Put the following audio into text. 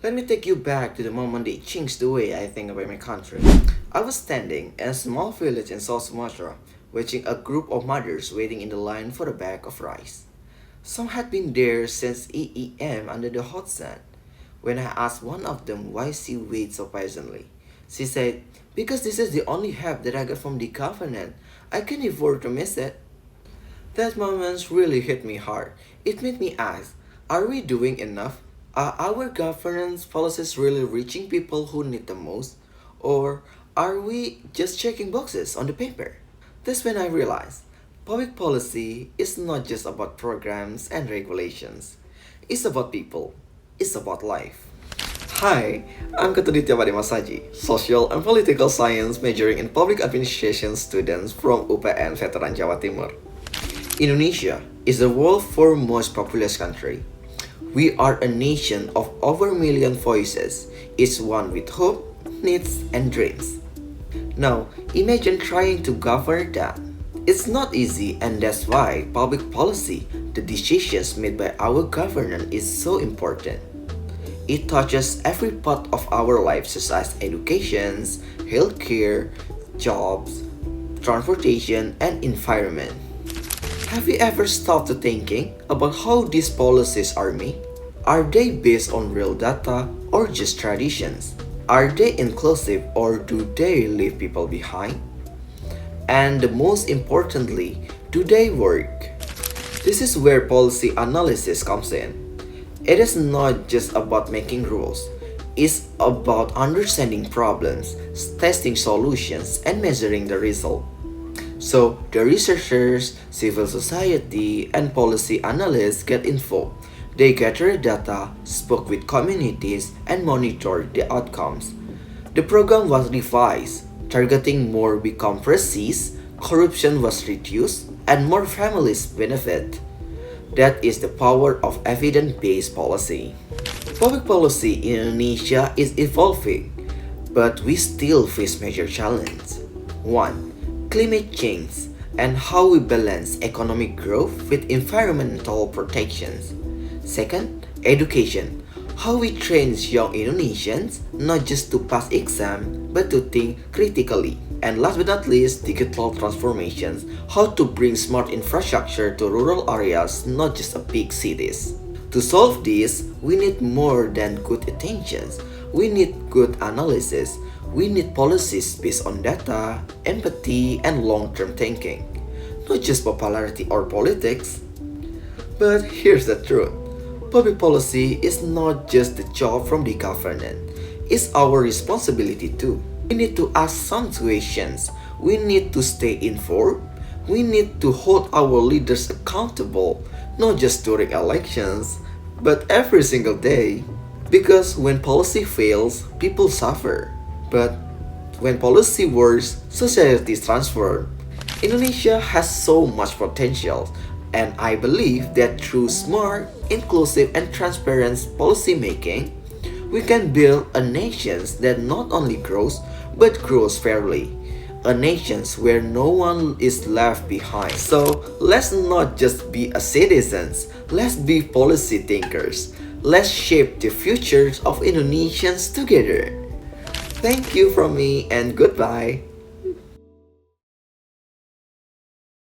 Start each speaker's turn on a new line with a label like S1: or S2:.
S1: Let me take you back to the moment that changed the way I think about my country. I was standing in a small village in South Sumatra, watching a group of mothers waiting in the line for a bag of rice. Some had been there since 8 a.m. under the hot sun. When I asked one of them why she waited so patiently, she said, "Because this is the only help that I got from the government. I can't afford to miss it." That moment really hit me hard. It made me ask, are we doing enough? Are our governance policies really reaching people who need the most? Or are we just checking boxes on the paper? That's when I realized public policy is not just about programs and regulations. It's about people. It's about life. Hi, I'm Ketuditya Padimasaji, Social and Political Science majoring in Public Administration students from UPN Veteran Jawa Timur. Indonesia is the world's foremost populous country. We are a nation of over a million voices, each one with hope, needs, and dreams. Now, imagine trying to govern that. It's not easy, and that's why public policy, the decisions made by our government, is so important. It touches every part of our lives such as education, healthcare, jobs, transportation, and environment. Have you ever stopped to thinking about how these policies are made? Are they based on real data or just traditions? Are they inclusive or do they leave people behind? And most importantly, do they work? This is where policy analysis comes in. It is not just about making rules. It's about understanding problems, testing solutions, and measuring the result. So, the researchers, civil society, and policy analysts get involved. They gather data, spoke with communities, and monitored the outcomes. The program was revised, targeting more become precise, corruption was reduced, and more families benefit. That is the power of evidence-based policy. Public policy in Indonesia is evolving, but we still face major challenges. 1. Climate change and how we balance economic growth with environmental protections. Second, education. How we train young Indonesians not just to pass exam but to think critically. And last but not least, digital transformations. How to bring smart infrastructure to rural areas, not just a big cities. To solve this, we need more than good intentions. We need good analysis. We need policies based on data, empathy, and long-term thinking. Not just popularity or politics. But here's the truth. Public policy is not just the job from the government. It's our responsibility too. We need to ask some questions. We need to stay informed. We need to hold our leaders accountable, not just during elections, but every single day. Because when policy fails, people suffer. But when policy works, society is transformed. Indonesia has so much potential, and I believe that through smart, inclusive, and transparent policy making, we can build a nation that not only grows, but grows fairly. A nation where no one is left behind. So let's not just be a citizens, let's be policy thinkers. Let's shape the futures of Indonesians together. Thank you from me and goodbye.